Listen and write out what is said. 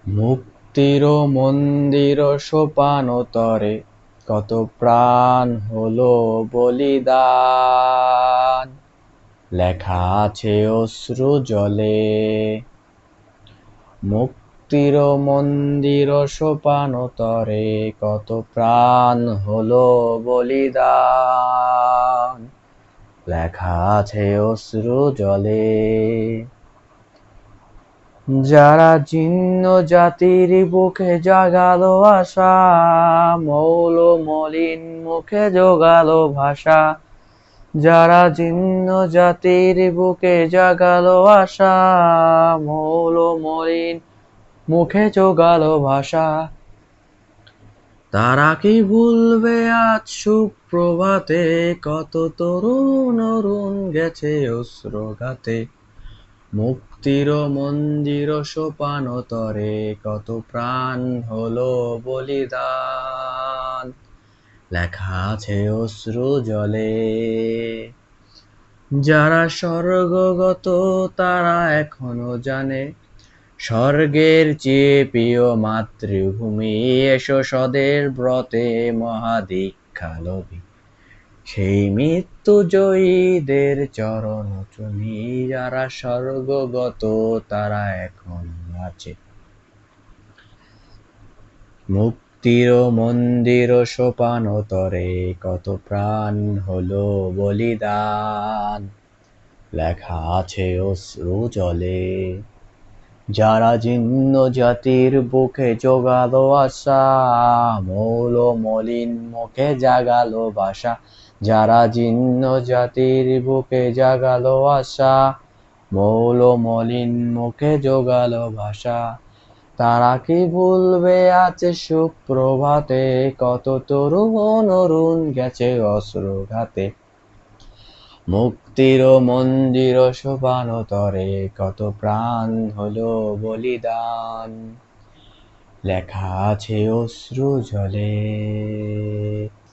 মুক্তির মন্দির সোপান তরে কত প্রাণ হলো বলিদান, লেখা আছে অশ্রু জলে। মুক্তির মন্দির সোপান তরে কত প্রাণ হলো বলিদান, লেখা আছে অশ্রু জলে। যারা জীর্ণ জাতির বুকে জাগালো আশা, মৌল মলিন মুখে জোগালো ভাষা। যারা জীর্ণ জাতির বুকে জাগালো আশা, মৌল মলিন মুখে জোগালো ভাষা। তারা কি ভুলবে আজ সুপ্রভাতে, কত তরুণ অরুণ গেছে অশ্রুঘাতে। মুক্তির মন্দির সোপান তরে কত প্রাণ হলো বলিদান, লেখা আছে অশ্রু জলে। যারা স্বর্গগত তারা এখনো জানে, স্বর্গের চেয়ে প্রিয় মাতৃভূমি। এসো স্বদের ব্রতে মহাদীক্ষা লবি, সেই মৃত্যুজয়ীদের চরণ চুমি। যারা স্বর্গগত তারা এখন আছে। মুক্তির মন্দির সোপান তরে কত প্রাণ হলো বলিদান, লেখা আছে অশ্রু জলে। যারা জীর্ণ জাতির বুকে জোগালো আশা, মৌল মলিন মুখে জাগালো ভাষা। যারা জীর্ণ জাতির বুকে জাগালো আশা, মৌল মলিন মুখে জোগালো ভাষা। তারা কি ভুলবে আছে সুপ্রভাতে, কত তরুণ অরুণ গেছে অশ্রুঘাতে। মুক্তির মন্দির সোপান তরে কত প্রাণ হলো বলিদান, লেখা আছে অশ্রু জলে।